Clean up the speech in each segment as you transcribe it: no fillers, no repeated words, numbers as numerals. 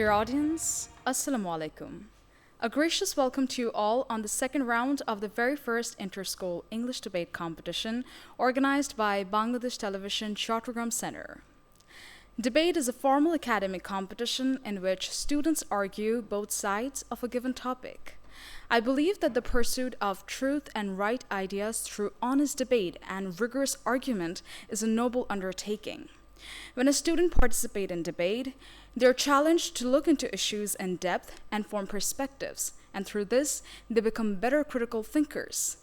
Dear audience, Assalamu alaikum. A gracious welcome to you all on the second round of the very first inter-school English debate competition organized by Bangladesh Television Chattogram Center. Debate is a formal academic competition in which students argue both sides of a given topic. I believe that the pursuit of truth and right ideas through honest debate and rigorous argument is a noble undertaking. When a student participates in debate, they are challenged to look into issues in depth and form perspectives, and through this, they become better critical thinkers.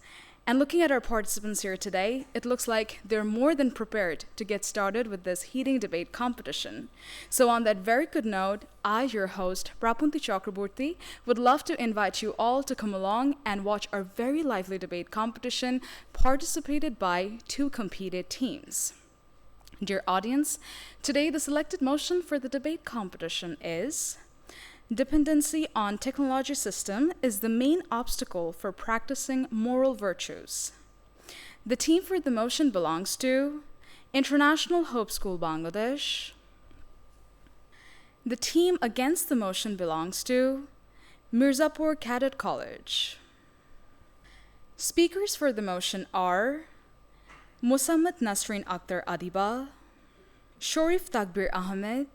And looking at our participants here today, it looks like they're more than prepared to get started with this heating debate competition. So on that very good note, I, your host, Prapanti Chakrabarti, would love to invite you all to come along and watch our very lively debate competition participated by two competed teams. Dear audience, today the selected motion for the debate competition is: dependency on technology system is the main obstacle for practicing moral virtues. The team for the motion belongs to International Hope School, Bangladesh. The team against the motion belongs to Mirzapur Cadet College. Speakers for the motion are Musammat Nasreen Akhtar Adiba, Sharif Takbir Ahmed,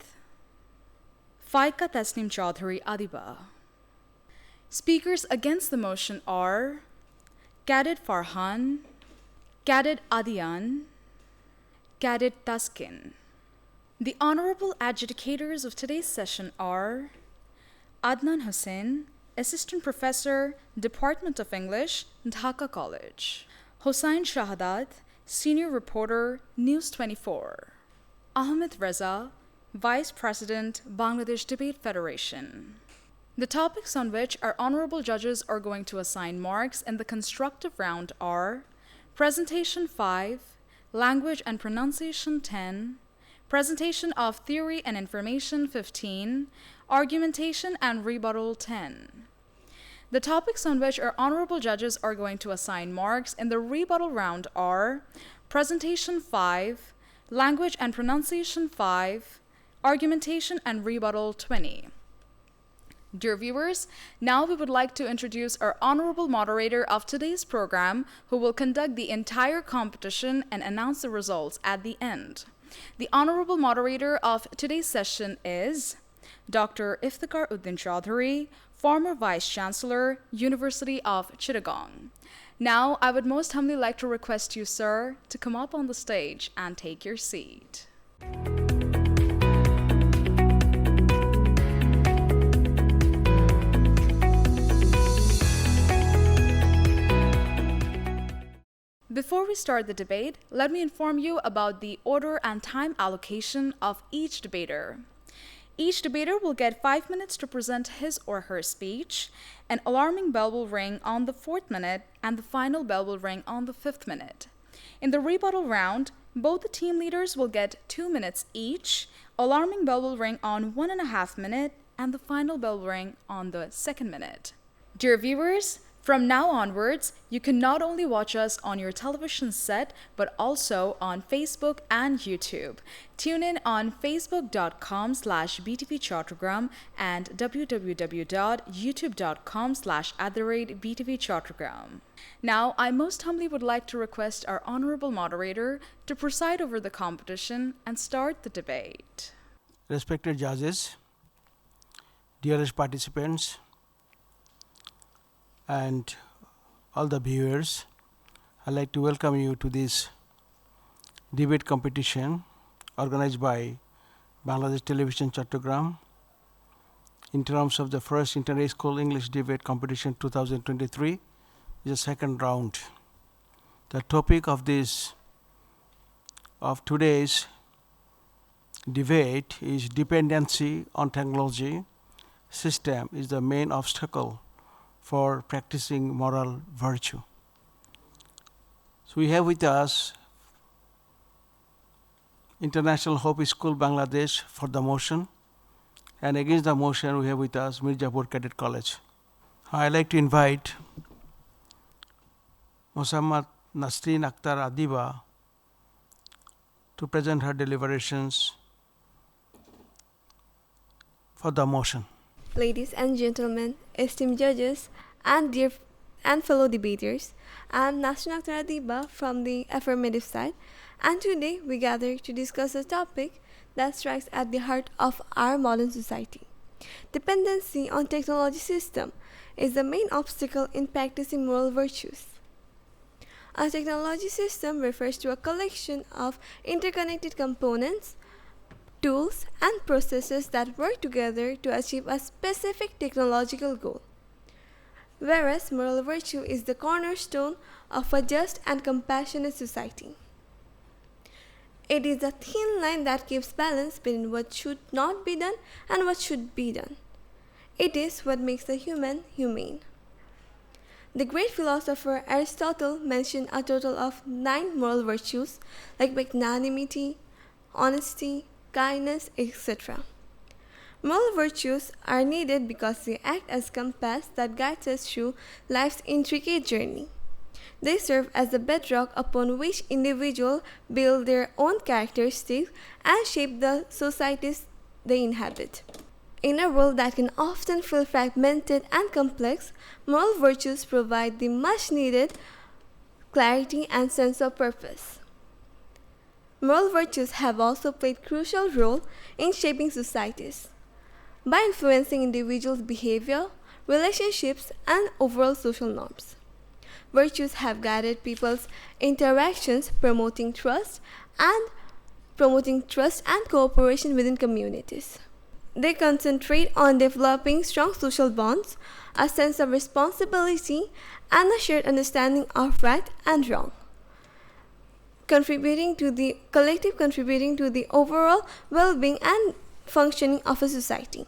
Faika Tasnim Chaudhary Adiba. Speakers against the motion are Cadet Farhan, Cadet Adian, Cadet Taskin. The honorable adjudicators of today's session are Adnan Hussain, Assistant Professor, Department of English, Dhaka College; Hossain Shahadat, Senior Reporter, News 24; Ahmed Reza, Vice President, Bangladesh Debate Federation. The topics on which our honorable judges are going to assign marks in the constructive round are Presentation 5, Language and Pronunciation 10, Presentation of Theory and Information 15, Argumentation and Rebuttal 10. The topics on which our honorable judges are going to assign marks in the rebuttal round are Presentation 5, Language and Pronunciation 5, Argumentation and Rebuttal 20. Dear viewers, now we would like to introduce our honorable moderator of today's program, who will conduct the entire competition and announce the results at the end. The honorable moderator of today's session is Dr. Iftikhar Uddin Chaudhary, former Vice Chancellor, University of Chittagong. Now, I would most humbly like to request you, sir, to come up on the stage and take your seat. Before we start the debate, let me inform you about the order and time allocation of each debater. Each debater will get 5 minutes to present his or her speech. An alarming bell will ring on the 4th minute, and the final bell will ring on the 5th minute. In the rebuttal round, both the team leaders will get 2 minutes each. Alarming bell will ring on 1.5 minutes, and the final bell will ring on the 2nd minute. Dear viewers, from now onwards, you can not only watch us on your television set, but also on Facebook and YouTube. Tune in on facebook.com/BTV Chattogram and www.youtube.com/@BTV Chattogram. Now, I most humbly would like to request our honorable moderator to preside over the competition and start the debate. Respected judges, dearest participants, and all the viewers, I'd like to welcome you to this debate competition organized by Bangladesh Television Chattogram in terms of the first inter-school English debate competition 2023, the second round. The topic of today's debate is dependency on technology system is the main obstacle for practicing moral virtue. So we have with us International Hope School, Bangladesh for the motion, and against the motion we have with us Mirzapur Cadet College. I'd like to invite Musammat Nasreen Akhtar Adiba to present her deliberations for the motion. Ladies and gentlemen, esteemed judges, and fellow debaters, I'm Nasrin Akhtar Adiba from the affirmative side, and today we gather to discuss a topic that strikes at the heart of our modern society. Dependency on technology system is the main obstacle in practicing moral virtues. A technology system refers to a collection of interconnected components, tools, and processes that work together to achieve a specific technological goal. Whereas moral virtue is the cornerstone of a just and compassionate society. It is a thin line that keeps balance between what should not be done and what should be done. It is what makes the human humane. The great philosopher Aristotle mentioned a total of 9 moral virtues like magnanimity, honesty, kindness, etc. Moral virtues are needed because they act as compass that guides us through life's intricate journey. They serve as the bedrock upon which individuals build their own characteristics and shape the societies they inhabit. In a world that can often feel fragmented and complex, moral virtues provide the much-needed clarity and sense of purpose. Moral virtues have also played a crucial role in shaping societies by influencing individuals' behavior, relationships, and overall social norms. Virtues have guided people's interactions, promoting trust and cooperation within communities. They concentrate on developing strong social bonds, a sense of responsibility, and a shared understanding of right and wrong, contributing to the overall well-being and functioning of a society.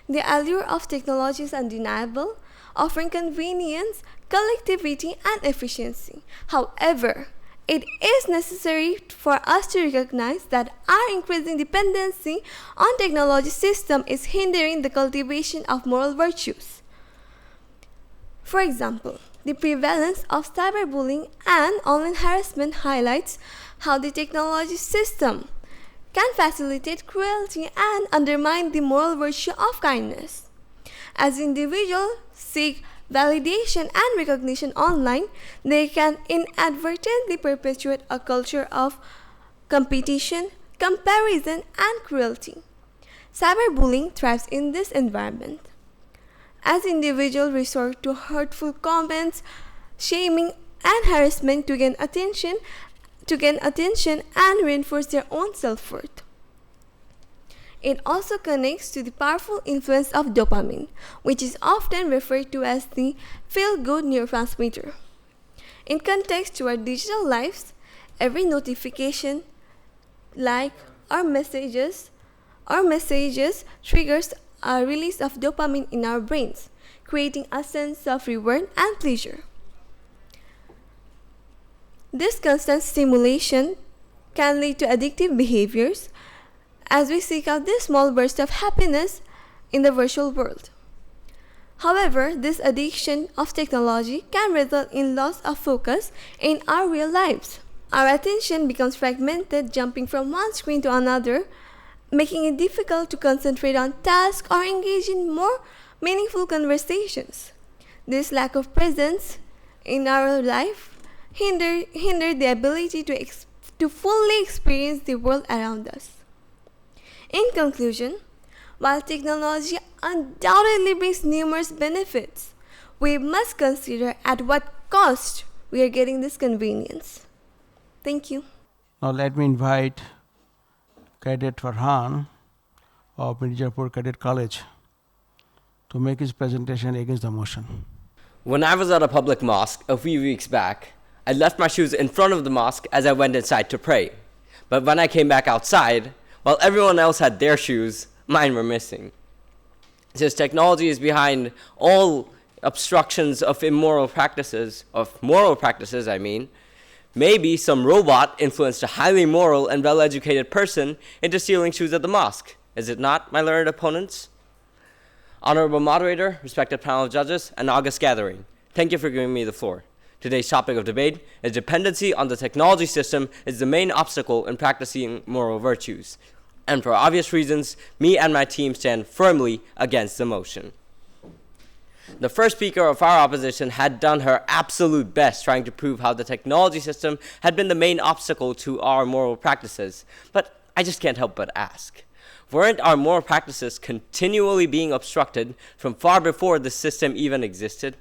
The allure of technology is undeniable, offering convenience, collectivity, and efficiency. However, it is necessary for us to recognize that our increasing dependency on technology system is hindering the cultivation of moral virtues. For example, the prevalence of cyberbullying and online harassment highlights how the technology system can facilitate cruelty and undermine the moral virtue of kindness. As individuals seek validation and recognition online, they can inadvertently perpetuate a culture of competition, comparison, and cruelty. Cyberbullying thrives in this environment. As individuals resort to hurtful comments, shaming, and harassment to gain attention and reinforce their own self-worth. It also connects to the powerful influence of dopamine, which is often referred to as the feel-good neurotransmitter. In context to our digital lives, every notification, like, or messages triggers a release of dopamine in our brains, creating a sense of reward and pleasure. This constant stimulation can lead to addictive behaviors as we seek out this small burst of happiness in the virtual world. However, this addiction of technology can result in loss of focus in our real lives. Our attention becomes fragmented, jumping from one screen to another, making it difficult to concentrate on tasks or engage in more meaningful conversations. This lack of presence in our life hinder the ability to fully experience the world around us. In conclusion, while technology undoubtedly brings numerous benefits, we must consider at what cost we are getting this convenience. Thank you. Now let me invite Cadet Rahman of Mirzapur Cadet College to make his presentation against the motion. When I was at a public mosque a few weeks back, I left my shoes in front of the mosque as I went inside to pray. But when I came back outside, while everyone else had their shoes, mine were missing. Since technology is behind all obstructions of moral practices, maybe some robot influenced a highly moral and well-educated person into stealing shoes at the mosque. Is it not, my learned opponents? Honorable moderator, respected panel of judges, and august gathering, thank you for giving me the floor. Today's topic of debate is dependency on the technology system is the main obstacle in practicing moral virtues. And for obvious reasons, me and my team stand firmly against the motion. The first speaker of our opposition had done her absolute best trying to prove how the technology system had been the main obstacle to our moral practices. But I just can't help but ask, weren't our moral practices continually being obstructed from far before the system even existed?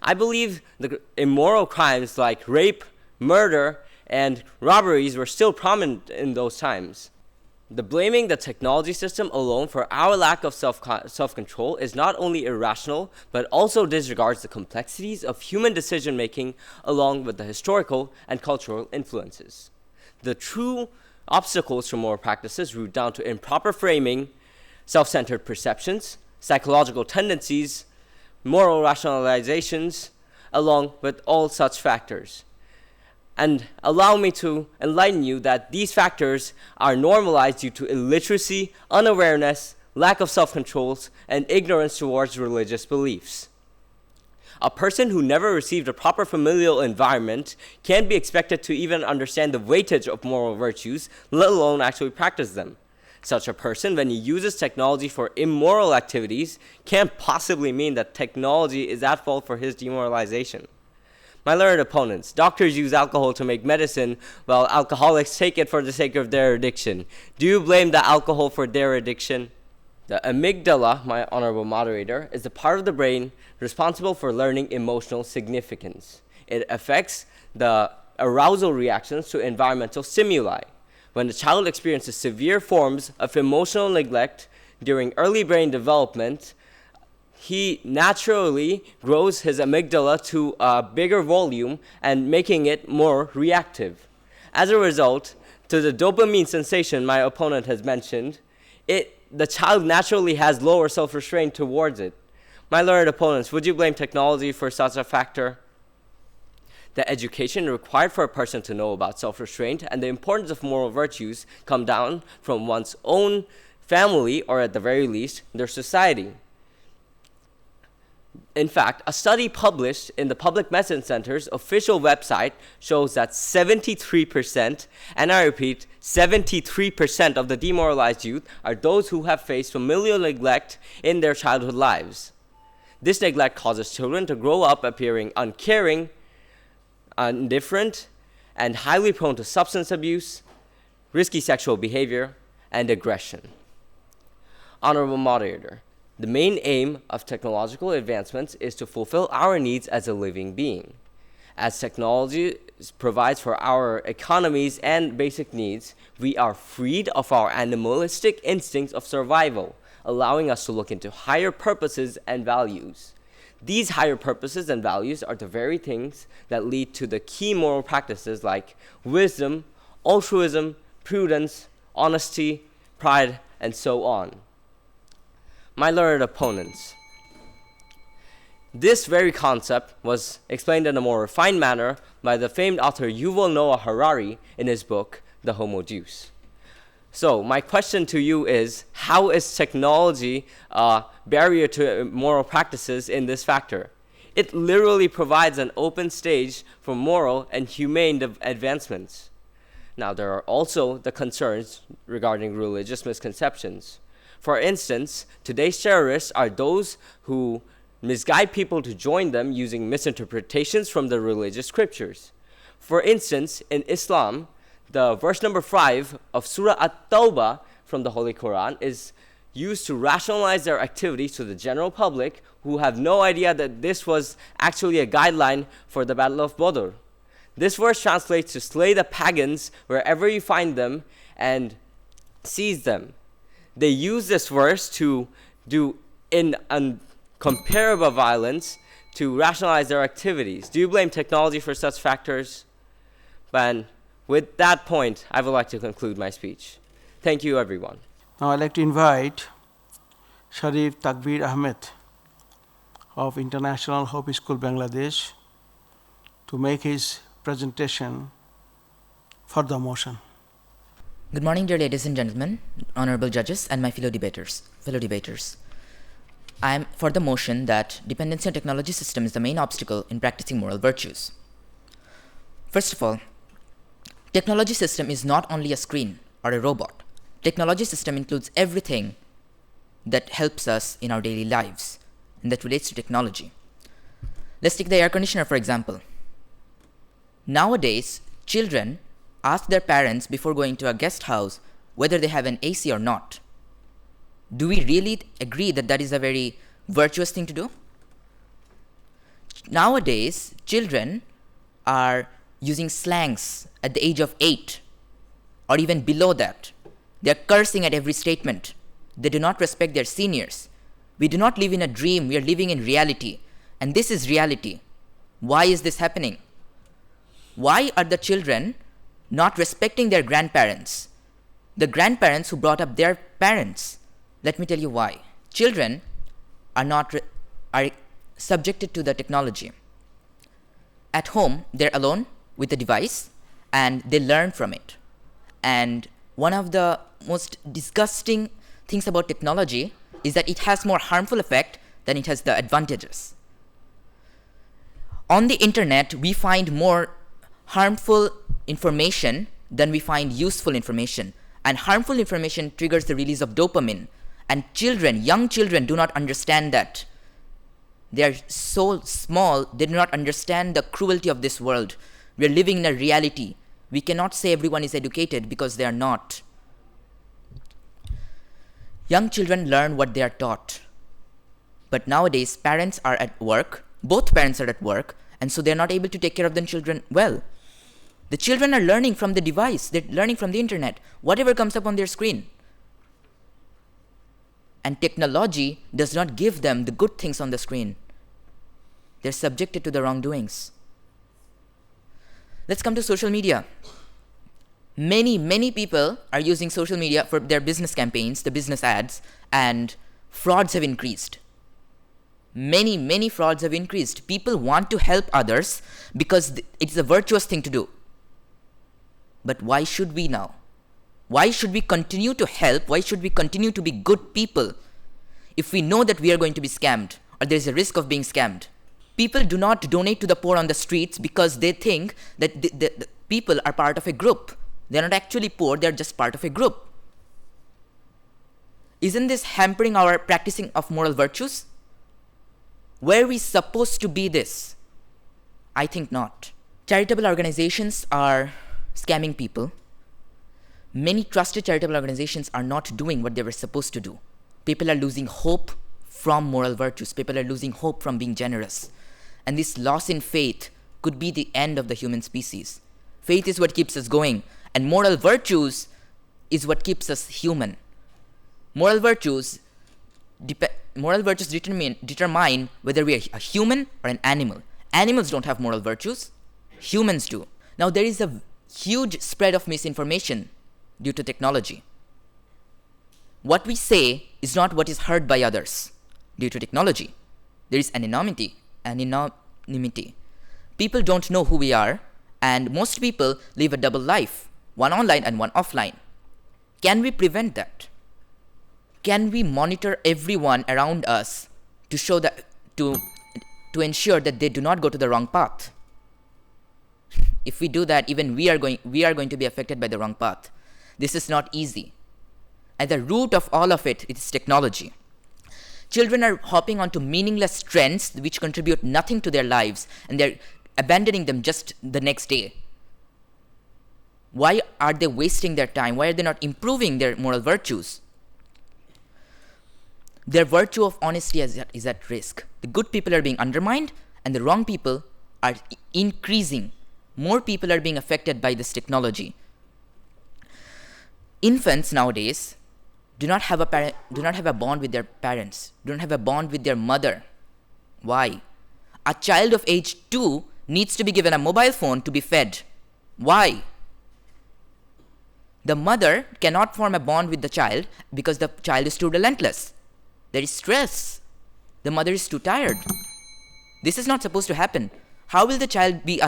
I believe the immoral crimes like rape, murder, and robberies were still prominent in those times. The blaming the technology system alone for our lack of self-control is not only irrational, but also disregards the complexities of human decision-making along with the historical and cultural influences. The true obstacles to moral practices root down to improper framing, self-centered perceptions, psychological tendencies, moral rationalizations, along with all such factors. And allow me to enlighten you that these factors are normalized due to illiteracy, unawareness, lack of self-control, and ignorance towards religious beliefs. A person who never received a proper familial environment can't be expected to even understand the weightage of moral virtues, let alone actually practice them. Such a person, when he uses technology for immoral activities, can't possibly mean that technology is at fault for his demoralization. My learned opponents, doctors use alcohol to make medicine, while alcoholics take it for the sake of their addiction. Do you blame the alcohol for their addiction? The amygdala, my honorable moderator, is the part of the brain responsible for learning emotional significance. It affects the arousal reactions to environmental stimuli. When a child experiences severe forms of emotional neglect during early brain development, he naturally grows his amygdala to a bigger volume and making it more reactive. As a result, to the dopamine sensation my opponent has mentioned, the child naturally has lower self-restraint towards it. My learned opponents, would you blame technology for such a factor? The education required for a person to know about self-restraint and the importance of moral virtues come down from one's own family, or at the very least, their society. In fact, a study published in the Public Medicine Center's official website shows that 73%, and I repeat, 73% of the demoralized youth are those who have faced familial neglect in their childhood lives. This neglect causes children to grow up appearing uncaring, indifferent, and highly prone to substance abuse, risky sexual behavior, and aggression. Honorable moderator, the main aim of technological advancements is to fulfill our needs as a living being. As technology provides for our economies and basic needs, we are freed of our animalistic instincts of survival, allowing us to look into higher purposes and values. These higher purposes and values are the very things that lead to the key moral practices like wisdom, altruism, prudence, honesty, pride, and so on. My learned opponents, this very concept was explained in a more refined manner by the famed author Yuval Noah Harari in his book, The Homo Deus. So my question to you is, how is technology a barrier to moral practices in this factor? It literally provides an open stage for moral and humane advancements. Now, there are also the concerns regarding religious misconceptions. For instance, today's terrorists are those who misguide people to join them using misinterpretations from the religious scriptures. For instance, in Islam, the verse number 5 of Surah At-Tawbah from the Holy Quran is used to rationalize their activities to the general public who have no idea that this was actually a guideline for the Battle of Badr. This verse translates to slay the pagans wherever you find them and seize them. They use this verse to do incomparable violence to rationalize their activities. Do you blame technology for such factors? And with that point, I would like to conclude my speech. Thank you, everyone. Now I'd like to invite Sharif Takbir Ahmed of International Hope School, Bangladesh, to make his presentation for the motion. Good morning, dear ladies and gentlemen, honorable judges, and my fellow debaters. I am for the motion that dependency on technology system is the main obstacle in practicing moral virtues. First of all, technology system is not only a screen or a robot. Technology system includes everything that helps us in our daily lives and that relates to technology. Let's take the air conditioner, for example. Nowadays, children ask their parents before going to a guest house whether they have an AC or not. Do we really agree that that is a very virtuous thing to do? Nowadays, children are using slangs at the age of 8 or even below that. They are cursing at every statement. They do not respect their seniors. We do not live in a dream, we are living in reality. And this is reality. Why is this happening? Why are the children not respecting their grandparents? The grandparents who brought up their parents. Let me tell you why. Children are subjected to the technology. At home, they're alone with the device and they learn from it. And one of the most disgusting things about technology is that it has more harmful effect than it has the advantages. On the internet, we find more harmful information than we find useful information. And harmful information triggers the release of dopamine. And children, young children, do not understand that. They are so small, they do not understand the cruelty of this world. We are living in a reality. We cannot say everyone is educated because they are not. Young children learn what they are taught. But nowadays, parents are at work, both parents are at work, and so they are not able to take care of their children well. The children are learning from the device, they're learning from the internet, whatever comes up on their screen. And technology does not give them the good things on the screen. They're subjected to the wrongdoings. Let's come to social media. Many people are using social media for their business campaigns, the business ads, and frauds have increased. Many frauds have increased. People want to help others because it's a virtuous thing to do. But why should we now? Why should we continue to help? Why should we continue to be good people if we know that we are going to be scammed or there is a risk of being scammed? People do not donate to the poor on the streets because they think that the people are part of a group. They're not actually poor, they're just part of a group. Isn't this hampering our practicing of moral virtues? Were we supposed to be this? I think not. Charitable organizations are scamming people. Many trusted charitable organizations are not doing what they were supposed to do. People are losing hope from moral virtues. People are losing hope from being generous. And this loss in faith could be the end of the human species. Faith is what keeps us going, and moral virtues is what keeps us human. Moral virtues determine whether we are a human or an animal. Animals don't have moral virtues. Humans do. Now there is a huge spread of misinformation due to technology. What we say is not what is heard by others due to technology. There is anonymity. People don't know who we are, and most people live a double life, one online and one offline. Can we prevent that? Can we monitor everyone around us to show that to ensure that they do not go to the wrong path? If we do that, even we are going to be affected by the wrong path. This is not easy. At the root of all of it is technology. Children are hopping onto meaningless trends which contribute nothing to their lives, and they're abandoning them just the next day. Why are they wasting their time? Why are they not improving their moral virtues? Their virtue of honesty is at risk. The good people are being undermined, and the wrong people are increasing. More people are being affected by this technology. Infants nowadays do not have a bond with their parents, do not have a bond with their mother. Why? A child of age 2 needs to be given a mobile phone to be fed. Why? The mother cannot form a bond with the child because the child is too relentless. There is stress. The mother is too tired. This is not supposed to happen. How will the child be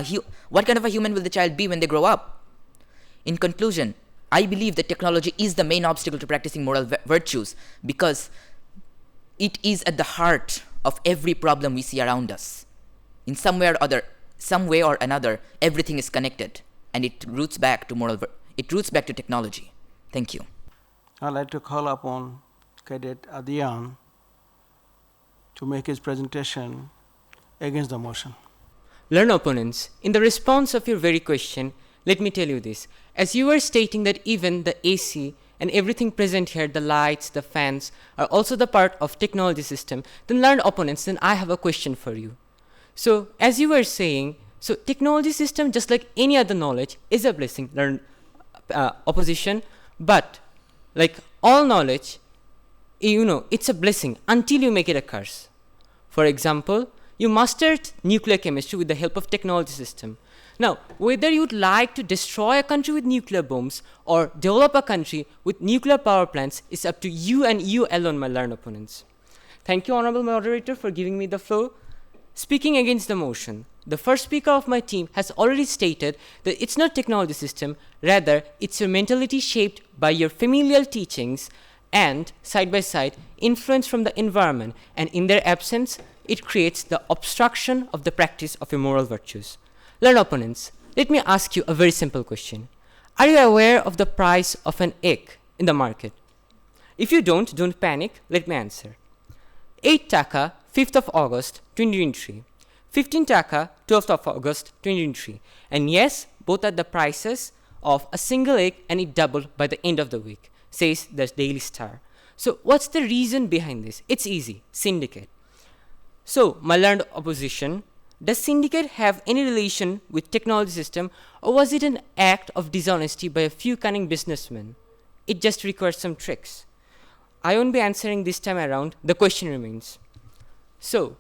what kind of a human will the child be when they grow up? In conclusion, I believe that technology is the main obstacle to practicing moral virtues because it is at the heart of every problem we see around us. In some way or another, everything is connected, and it roots back to technology. Thank you. I'd like to call upon Cadet Adian to make his presentation against the motion. Learned opponents, in the response of your very question, let me tell you this. As you were stating that even the AC and everything present here, the lights, the fans, are also the part of technology system, then learned opponents, then I have a question for you. So, as you were saying, so technology system, just like any other knowledge, is a blessing, learned opposition, but like all knowledge, it's a blessing until you make it a curse. For example, you mastered nuclear chemistry with the help of technology system. Now, whether you'd like to destroy a country with nuclear bombs or develop a country with nuclear power plants is up to you and you alone, my learned opponents. Thank you, Honorable Moderator, for giving me the floor. Speaking against the motion, the first speaker of my team has already stated that it's not technology system, rather it's your mentality shaped by your familial teachings and, side by side, influence from the environment, and in their absence, it creates the obstruction of the practice of your moral virtues. Learned opponents, let me ask you a very simple question. Are you aware of the price of an egg in the market? If you don't panic, let me answer. 8 taka, 5th of August, 2023. 15 taka, 12th of August, 2023. And yes, both are the prices of a single egg, and it doubled by the end of the week, says the Daily Star. So what's the reason behind this? It's easy, syndicate. So, my learned opposition, does syndicate have any relation with technology system, or was it an act of dishonesty by a few cunning businessmen? It just requires some tricks. I won't be answering this time around, the question remains. So,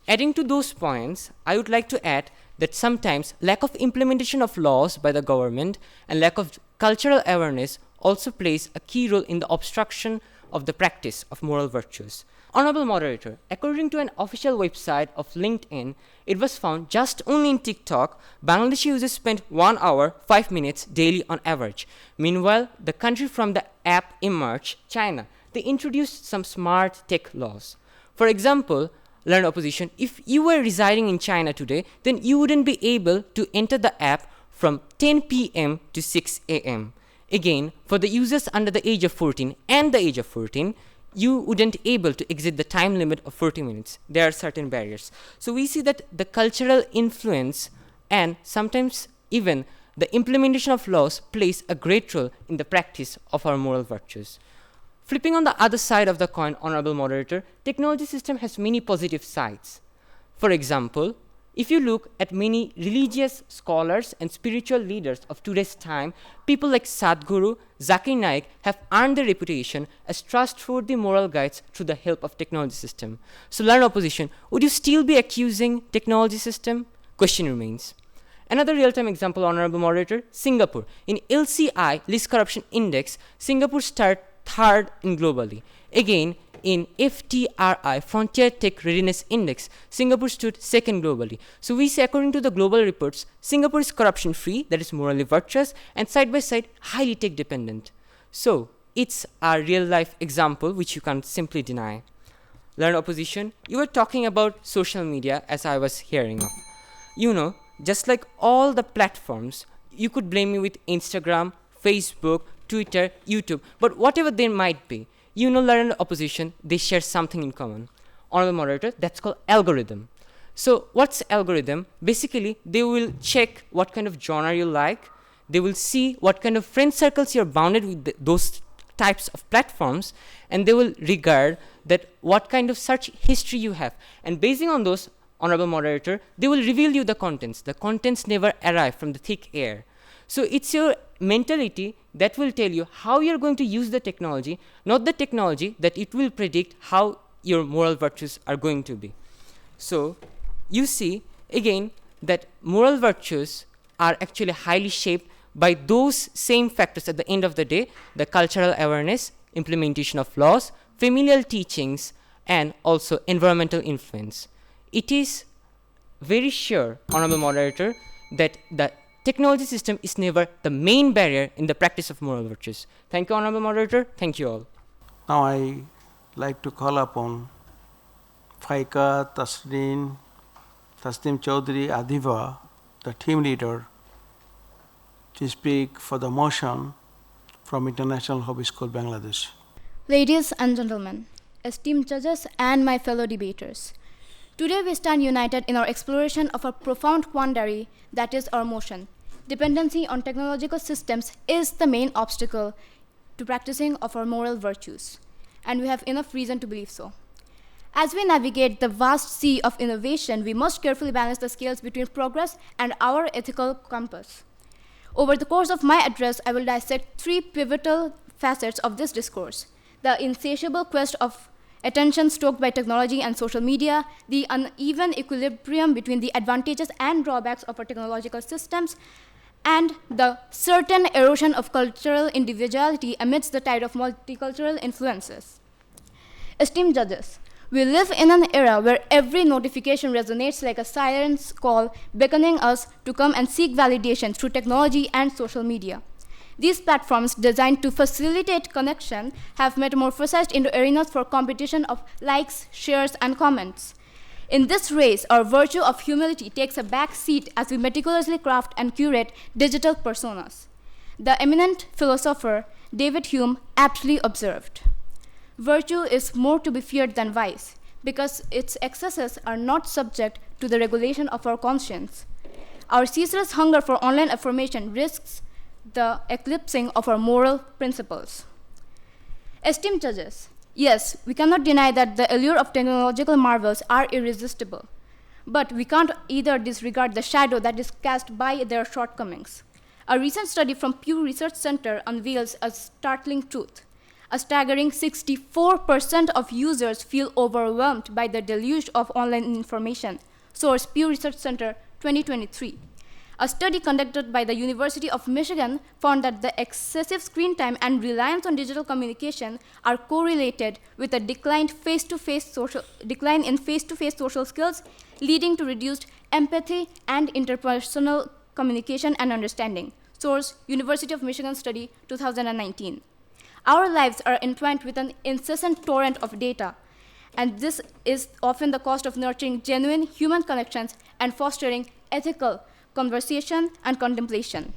adding to those points, I would like to add that sometimes lack of implementation of laws by the government and lack of cultural awareness also plays a key role in the obstruction of the practice of moral virtues. Honorable Moderator, according to an official website of LinkedIn, it was found just only in TikTok, Bangladeshi users spend 1 hour, 5 minutes daily on average. Meanwhile, the country from the app emerged, China, they introduced some smart tech laws. For example, learned opposition, if you were residing in China today, then you wouldn't be able to enter the app from 10 p.m. to 6 a.m. Again, for the users under the age of 14 and the age of 14, you wouldn't able to exit the time limit of 40 minutes. There are certain barriers. So we see that the cultural influence and sometimes even the implementation of laws plays a great role in the practice of our moral virtues. Flipping on the other side of the coin, Honorable Moderator, technology system has many positive sides. For example, if you look at many religious scholars and spiritual leaders of today's time, people like Sadhguru, Zakir Naik have earned their reputation as trustworthy moral guides through the help of technology system. So, learned opposition, would you still be accusing technology system? Question remains. Another real-time example, Honorable Moderator, Singapore. In LCI, Least Corruption Index, Singapore started third in globally. Again, in FTRI, Frontier Tech Readiness Index, Singapore stood second globally. So we say, according to the global reports, Singapore is corruption-free, that is morally virtuous, and side by side, highly tech-dependent. So it's a real-life example which you can't simply deny. Learned opposition, you were talking about social media, as I was hearing of. Just like all the platforms, you could blame me with Instagram, Facebook, Twitter, YouTube, but whatever they might be, learned opposition, they share something in common. Honorable Moderator, that's called algorithm. So what's algorithm? Basically, they will check what kind of genre you like. They will see what kind of friend circles you're bounded with those types of platforms, and they will regard that what kind of search history you have. And basing on those, Honorable Moderator, they will reveal you the contents. The contents never arrive from the thick air. So it's your mentality that will tell you how you're going to use the technology, not the technology that it will predict how your moral virtues are going to be. So you see, again, that moral virtues are actually highly shaped by those same factors at the end of the day, the cultural awareness, implementation of laws, familial teachings, and also environmental influence. It is very sure, Honorable Moderator, that the technology system is never the main barrier in the practice of moral virtues. Thank you, Honorable Moderator. Thank you all. Now I like to call upon Faika, Tasneem Chaudhary, Adiba, the team leader, to speak for the motion from International Hobby School, Bangladesh. Ladies and gentlemen, esteemed judges and my fellow debaters, today we stand united in our exploration of a profound quandary that is our motion. Dependency on technological systems is the main obstacle to practicing of our moral virtues, and we have enough reason to believe so. As we navigate the vast sea of innovation, we must carefully balance the scales between progress and our ethical compass. Over the course of my address, I will dissect three pivotal facets of this discourse: the insatiable quest of attention stoked by technology and social media, the uneven equilibrium between the advantages and drawbacks of our technological systems, and the certain erosion of cultural individuality amidst the tide of multicultural influences. Esteemed judges, we live in an era where every notification resonates like a siren's call, beckoning us to come and seek validation through technology and social media. These platforms, designed to facilitate connection, have metamorphosed into arenas for competition of likes, shares, and comments. In this race, our virtue of humility takes a back seat as we meticulously craft and curate digital personas. The eminent philosopher David Hume aptly observed, "Virtue is more to be feared than vice, because its excesses are not subject to the regulation of our conscience. Our ceaseless hunger for online affirmation risks the eclipsing of our moral principles." Esteemed judges, yes, we cannot deny that the allure of technological marvels are irresistible, but we can't either disregard the shadow that is cast by their shortcomings. A recent study from Pew Research Center unveils a startling truth. A staggering 64% of users feel overwhelmed by the deluge of online information. Source: Pew Research Center, 2023. A study conducted by the University of Michigan found that the excessive screen time and reliance on digital communication are correlated with a decline in face-to-face social skills, leading to reduced empathy and interpersonal communication and understanding. Source: University of Michigan Study, 2019. Our lives are entwined with an incessant torrent of data, and this is often the cost of nurturing genuine human connections and fostering ethical conversation and contemplation.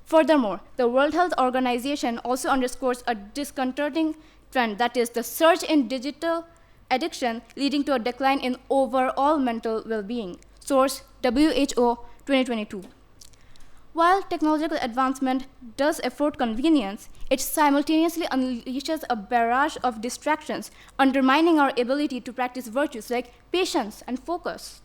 Furthermore, the World Health Organization also underscores a disconcerting trend, that is the surge in digital addiction leading to a decline in overall mental well-being. Source: WHO, 2022. While technological advancement does afford convenience, it simultaneously unleashes a barrage of distractions, undermining our ability to practice virtues like patience and focus.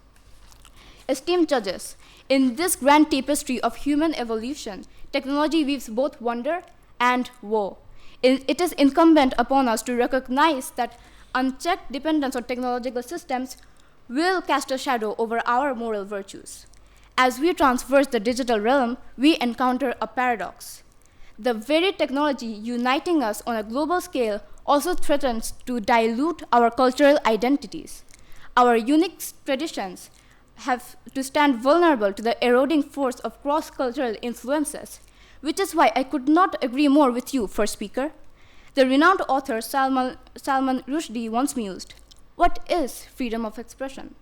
Esteemed judges, in this grand tapestry of human evolution, technology weaves both wonder and woe. It is incumbent upon us to recognize that unchecked dependence on technological systems will cast a shadow over our moral virtues. As we traverse the digital realm, we encounter a paradox. The very technology uniting us on a global scale also threatens to dilute our cultural identities. Our unique traditions have to stand vulnerable to the eroding force of cross-cultural influences, which is why I could not agree more with you, first speaker. The renowned author Salman Rushdie once mused, "What is freedom of expression?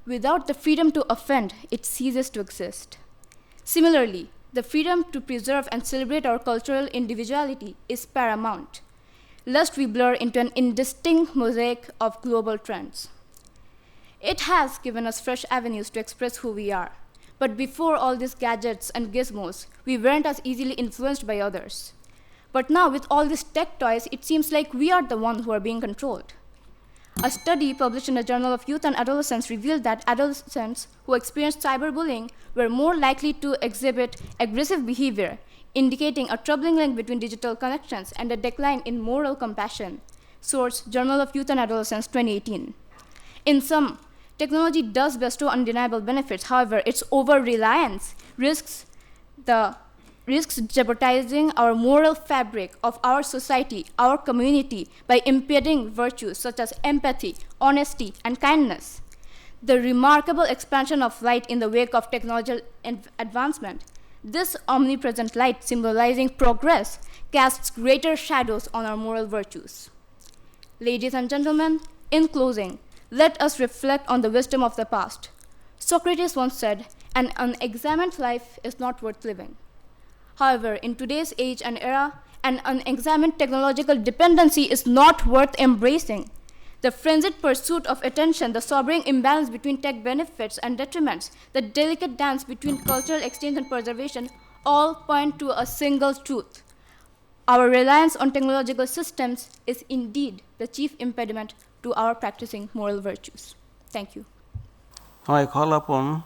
Without the freedom to offend, it ceases to exist." Similarly, the freedom to preserve and celebrate our cultural individuality is paramount, lest we blur into an indistinct mosaic of global trends. It has given us fresh avenues to express who we are, but before all these gadgets and gizmos, we weren't as easily influenced by others. But now, with all these tech toys, it seems like we are the ones who are being controlled. A study published in the Journal of Youth and Adolescence revealed that adolescents who experienced cyberbullying were more likely to exhibit aggressive behavior, indicating a troubling link between digital connections and a decline in moral compassion. Source: Journal of Youth and Adolescence, 2018. In sum, technology does bestow undeniable benefits. However, its over-reliance risks jeopardizing our moral fabric of our society, our community, by impeding virtues such as empathy, honesty, and kindness. The remarkable expansion of light in the wake of technological advancement, this omnipresent light symbolizing progress, casts greater shadows on our moral virtues. Ladies and gentlemen, in closing, let us reflect on the wisdom of the past. Socrates once said, "An unexamined life is not worth living." However, in today's age and era, and unexamined technological dependency is not worth embracing. The frenzied pursuit of attention, the sobering imbalance between tech benefits and detriments, the delicate dance between cultural exchange and preservation all point to a single truth. Our reliance on technological systems is indeed the chief impediment to our practicing moral virtues. Thank you. Now I call upon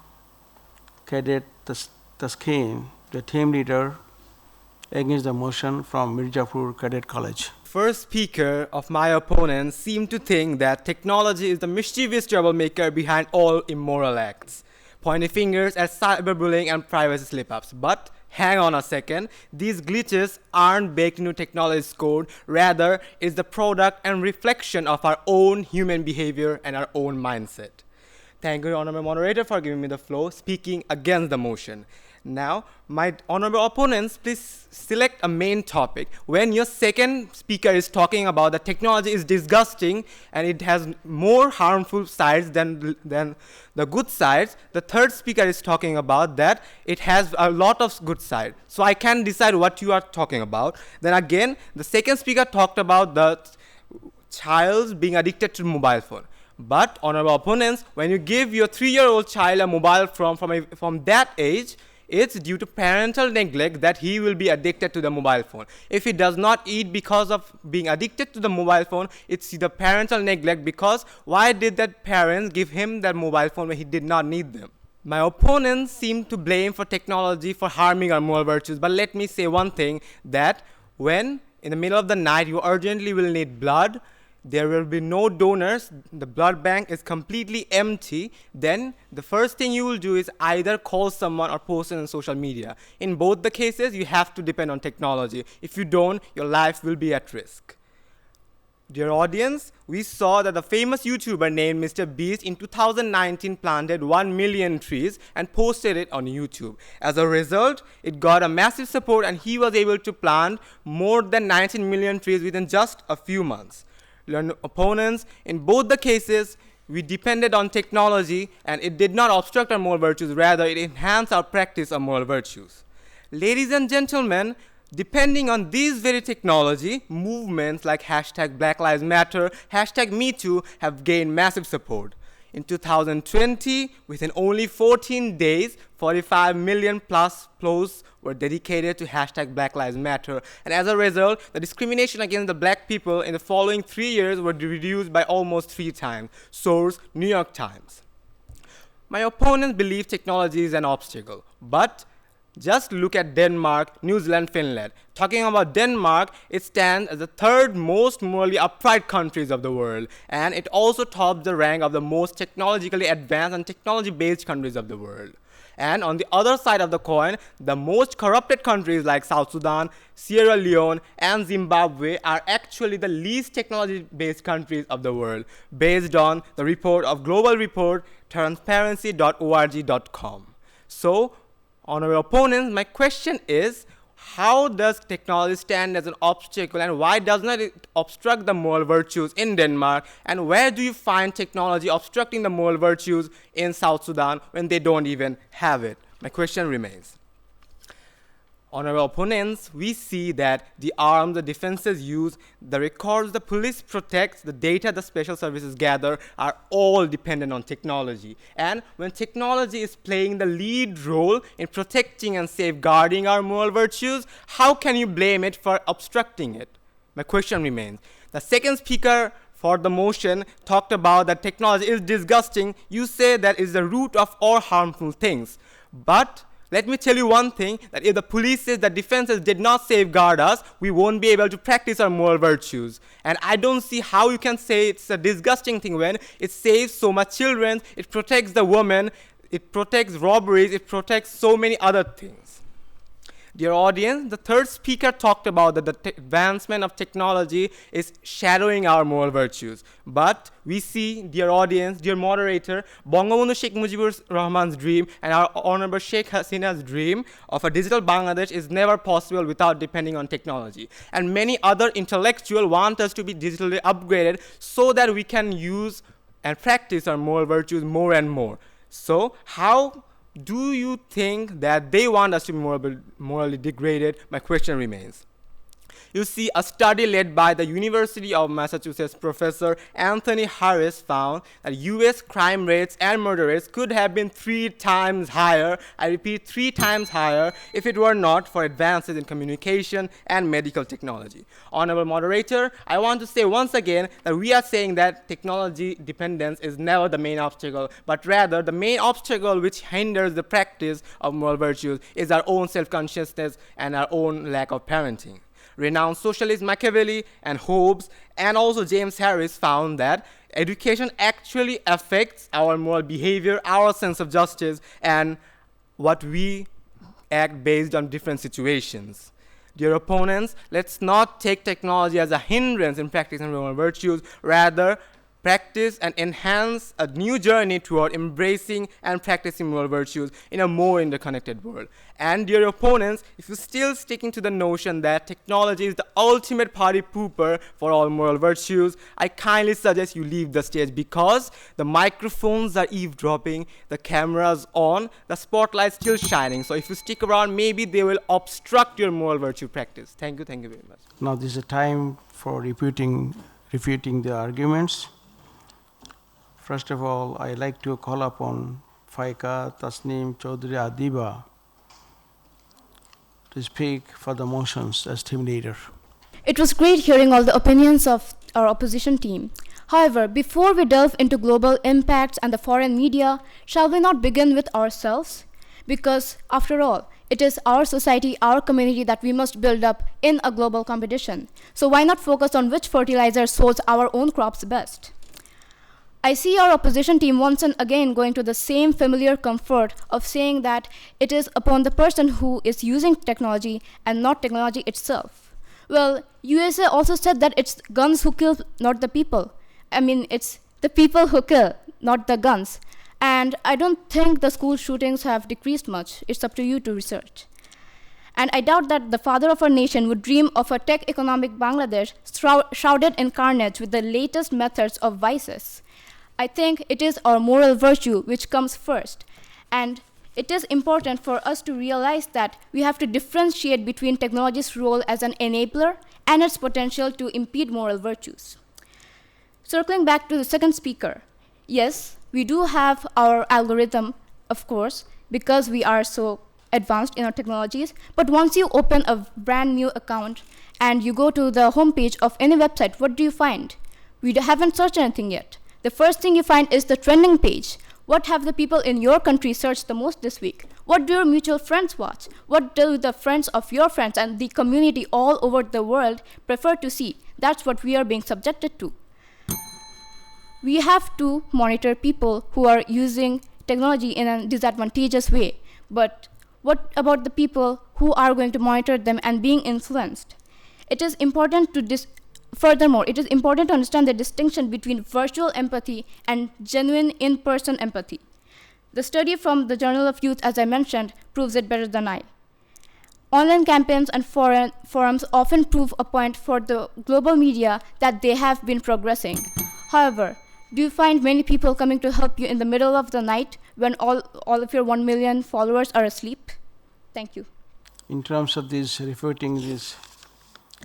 Cadet Taskin, the team leader against the motion from Mirzapur Cadet College. First speaker of my opponent seemed to think that technology is the mischievous troublemaker behind all immoral acts, pointing fingers at cyberbullying and privacy slip-ups. But hang on a second, these glitches aren't baked into technology's code, rather it's the product and reflection of our own human behavior and our own mindset. Thank you, Honorable Moderator, for giving me the floor, speaking against the motion. Now, my honorable opponents, please select a main topic. When your second speaker is talking about that technology is disgusting and it has more harmful sides than the good sides, the third speaker is talking about that it has a lot of good sides. So I can decide what you are talking about. Then again, the second speaker talked about the child being addicted to mobile phone. But honorable opponents, when you give your 3-year-old child a mobile from that age, it's due to parental neglect that he will be addicted to the mobile phone. If he does not eat because of being addicted to the mobile phone, it's the parental neglect, because why did that parents give him that mobile phone when he did not need them? My opponents seem to blame for technology for harming our moral virtues, but let me say one thing, that when in the middle of the night you urgently will need blood, there will be no donors, the blood bank is completely empty, then the first thing you will do is either call someone or post it on social media. In both the cases, you have to depend on technology. If you don't, your life will be at risk. Dear audience, we saw that the famous YouTuber named Mr. Beast in 2019 planted 1 million trees and posted it on YouTube. As a result, it got a massive support and he was able to plant more than 19 million trees within just a few months. Opponents, in both the cases, we depended on technology and it did not obstruct our moral virtues, rather it enhanced our practice of moral virtues. Ladies and gentlemen, depending on these very technology, movements like hashtag Black Lives Matter, hashtag MeToo have gained massive support. In 2020, within only 14 days, 45 million plus posts were dedicated to hashtag Black Lives Matter. And as a result, the discrimination against the black people in the following 3 years were reduced by almost 3 times. Source, New York Times. My opponents believe technology is an obstacle, but just look at Denmark, New Zealand, Finland. Talking about Denmark, it stands as the 3rd most morally upright countries of the world, and it also tops the rank of the most technologically advanced and technology-based countries of the world. And on the other side of the coin, the most corrupted countries like South Sudan, Sierra Leone, and Zimbabwe are actually the least technology-based countries of the world, based on the report of global report transparency.org.com. So, honorable opponents, my question is, how does technology stand as an obstacle and why does not it obstruct the moral virtues in Denmark, and where do you find technology obstructing the moral virtues in South Sudan when they don't even have it? My question remains. Honorable opponents, we see that the arms the defenses use, the records the police protects, the data the special services gather are all dependent on technology. And when technology is playing the lead role in protecting and safeguarding our moral virtues, how can you blame it for obstructing it? My question remains. The second speaker for the motion talked about that technology is disgusting. You say that is the root of all harmful things. But let me tell you one thing, that if the police, the defenses did not safeguard us, we won't be able to practice our moral virtues. And I don't see how you can say it's a disgusting thing when it saves so much children, it protects the woman, it protects robberies, it protects so many other things. Dear audience, the third speaker talked about that the advancement of technology is shadowing our moral virtues. But we see, dear audience, dear moderator, Bangabandhu Sheikh Mujibur Rahman's dream and our Honorable Sheikh Hasina's dream of a digital Bangladesh is never possible without depending on technology. And many other intellectuals want us to be digitally upgraded so that we can use and practice our moral virtues more and more. So, how do you think that they want us to be morally degraded? My question remains. You see, a study led by the University of Massachusetts professor Anthony Harris found that US crime rates and murder rates could have been 3 times higher, I repeat, 3 times higher, if it were not for advances in communication and medical technology. Honorable moderator, I want to say once again that we are saying that technology dependence is never the main obstacle, but rather the main obstacle which hinders the practice of moral virtues is our own self-consciousness and our own lack of parenting. Renowned socialist Machiavelli and Hobbes and also James Harris found that education actually affects our moral behavior, our sense of justice, and what we act based on different situations. Dear opponents, let's not take technology as a hindrance in practicing moral virtues. Rather, practice and enhance a new journey toward embracing and practicing moral virtues in a more interconnected world. And dear opponents, if you're still sticking to the notion that technology is the ultimate party pooper for all moral virtues, I kindly suggest you leave the stage, because the microphones are eavesdropping, the camera's on, the spotlight's still shining. So if you stick around, maybe they will obstruct your moral virtue practice. Thank you very much. Now this is a time for refuting the arguments. First of all, I like to call upon Faika, Tasneem, Chaudhry, Adiba to speak for the motions as team leader. It was great hearing all the opinions of our opposition team. However, before we delve into global impacts and the foreign media, shall we not begin with ourselves? Because, after all, it is our society, our community that we must build up in a global competition. So why not focus on which fertilizer suits our own crops best? I see our opposition team once and again going to the same familiar comfort of saying that it is upon the person who is using technology and not technology itself. Well, USA also said that it's guns who kill, not the people. I mean, it's the people who kill, not the guns. And I don't think the school shootings have decreased much. It's up to you to research. And I doubt that the father of our nation would dream of a tech economic Bangladesh shrouded in carnage with the latest methods of vices. I think it is our moral virtue which comes first. And it is important for us to realize that we have to differentiate between technology's role as an enabler and its potential to impede moral virtues. Circling back to the second speaker, yes, we do have our algorithm, of course, because we are so advanced in our technologies, but once you open a brand new account and you go to the homepage of any website, what do you find? We haven't searched anything yet. The first thing you find is the trending page. What have the people in your country searched the most this week? What do your mutual friends watch? What do the friends of your friends and the community all over the world prefer to see? That's what we are being subjected to. We have to monitor people who are using technology in a disadvantageous way. But what about the people who are going to monitor them and being influenced? It is important to Furthermore, it is important to understand the distinction between virtual empathy and genuine in-person empathy. The study from the Journal of Youth, as I mentioned, proves it better than I. Online campaigns and forums often prove a point for the global media that they have been progressing. However, do you find many people coming to help you in the middle of the night when all of your 1 million followers are asleep? Thank you. In terms of refuting these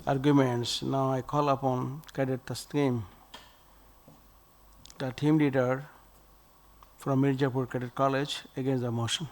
arguments, now I call upon Cadet Tasneem, the team leader from Mirzapur Cadet College, against the motion.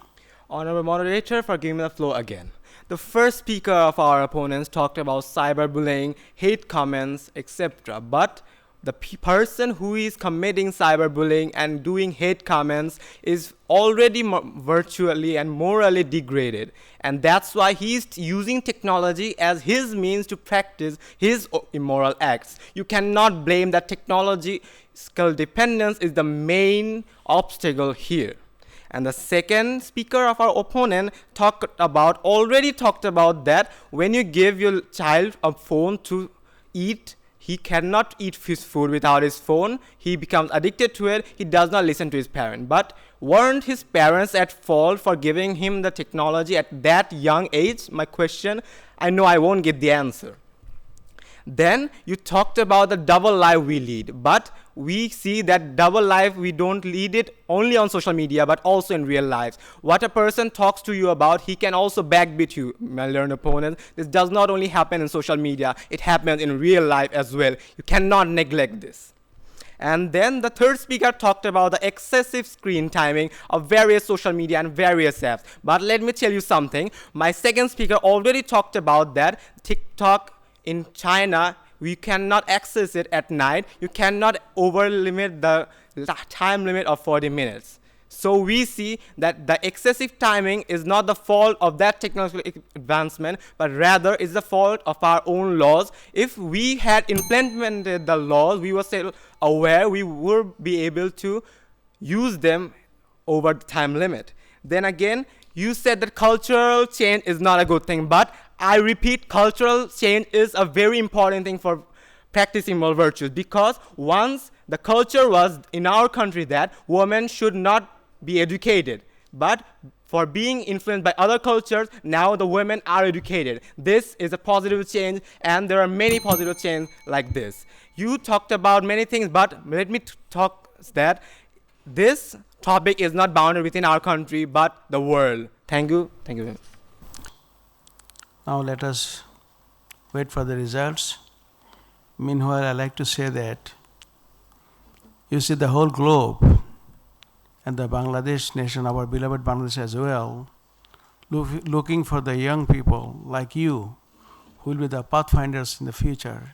Honorable moderator, for giving me the floor again. The first speaker of our opponents talked about cyberbullying, hate comments, etc. But the person who is committing cyberbullying and doing hate comments is already virtually and morally degraded. And that's why he's using technology as his means to practice his immoral acts. You cannot blame that technological dependence is the main obstacle here. And the second speaker of our opponent already talked about that when you give your child a phone to eat, he cannot eat his food without his phone. He becomes addicted to it. He does not listen to his parent. But weren't his parents at fault for giving him the technology at that young age? My question, I know I won't get the answer. Then you talked about the double life we lead. But we see that double life, we don't lead it only on social media, but also in real life. What a person talks to you about, he can also backbeat you, my learned opponent. This does not only happen in social media, it happens in real life as well. You cannot neglect this. And then the third speaker talked about the excessive screen timing of various social media and various apps. But let me tell you something. My second speaker already talked about that. TikTok in China, we cannot access it at night. You cannot over limit the time limit of 40 minutes. So we see that the excessive timing is not the fault of that technological advancement, but rather is the fault of our own laws. If we had implemented the laws, we were still aware, we would be able to use them over the time limit. Then again, you said that cultural change is not a good thing, but I repeat, cultural change is a very important thing for practicing moral virtues, because once the culture was in our country that women should not be educated, but for being influenced by other cultures, now the women are educated. This is a positive change, and there are many positive changes like this. You talked about many things, but let me talk that this topic is not bounded within our country, but the world. Thank you. Thank you. Now let us wait for the results. Meanwhile, I like to say that you see the whole globe and the Bangladesh nation, our beloved Bangladesh as well, looking for the young people like you who will be the pathfinders in the future,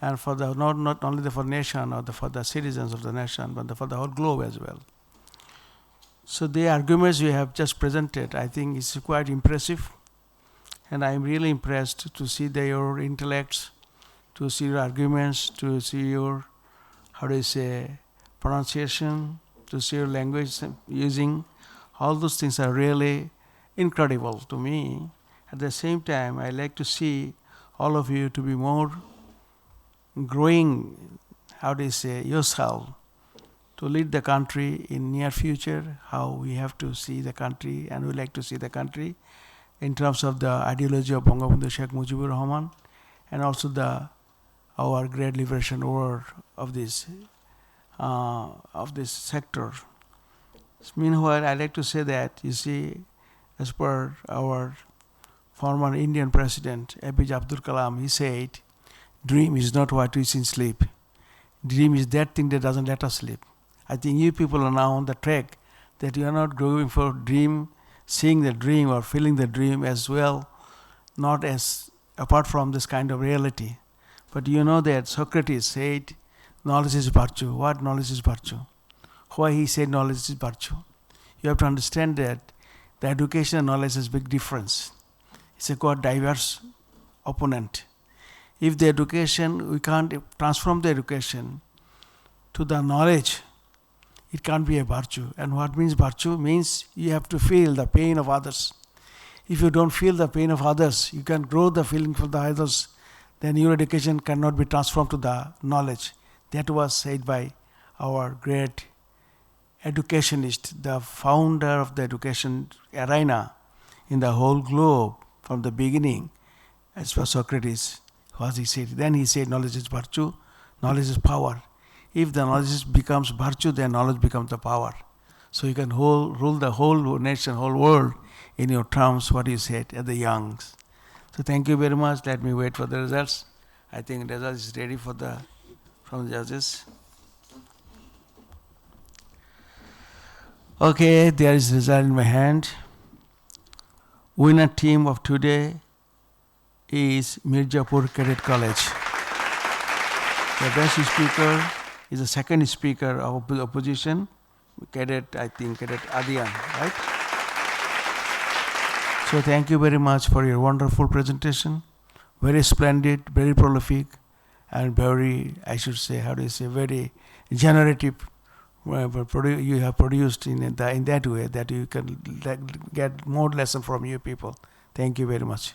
and for the not only for the nation or for the citizens of the nation, but for the whole globe as well. So the arguments you have just presented, I think is quite impressive, and I am really impressed to see your intellects, to see your arguments, to see your, pronunciation, to see your language using. All those things are really incredible to me. At the same time, I like to see all of you to be more growing, yourself, to lead the country in near future, how we have to see the country, and we like to see the country in terms of the ideology of Bangabandhu Sheikh Mujibur Rahman, and also our great liberation war of this sector. Meanwhile, I like to say that, you see, as per our former Indian President APJ Abdul Kalam, he said, dream is not what we see in sleep. Dream is that thing that doesn't let us sleep. I think you people are now on the track that you are not going for dream, seeing the dream or feeling the dream as well, not as apart from this kind of reality. But you know that Socrates said, knowledge is virtue. What knowledge is virtue? Why he said knowledge is virtue? You have to understand that the education and knowledge is a big difference. It's a quite diverse opponent. If the education, we can't transform the education to the knowledge, it can't be a virtue. And what means virtue? Means you have to feel the pain of others. If you don't feel the pain of others, you can grow the feeling for the others, then your education cannot be transformed to the knowledge. That was said by our great educationist, the founder of the education arena in the whole globe from the beginning, as for Socrates, was he said. Then he said knowledge is virtue, knowledge is power. If the knowledge becomes virtue, then knowledge becomes the power. So you can rule the whole nation, whole world in your terms, what you said at the youngs. So thank you very much. Let me wait for the results. I think the result is ready from the judges. Okay, there is result in my hand. Winner team of today is Mirzapur Cadet College. The best speaker is the second speaker of opposition, Cadet Adian, right? So thank you very much for your wonderful presentation. Very splendid, very prolific, and very, very generative. You have produced in that way that you can get more lesson from you people. Thank you very much.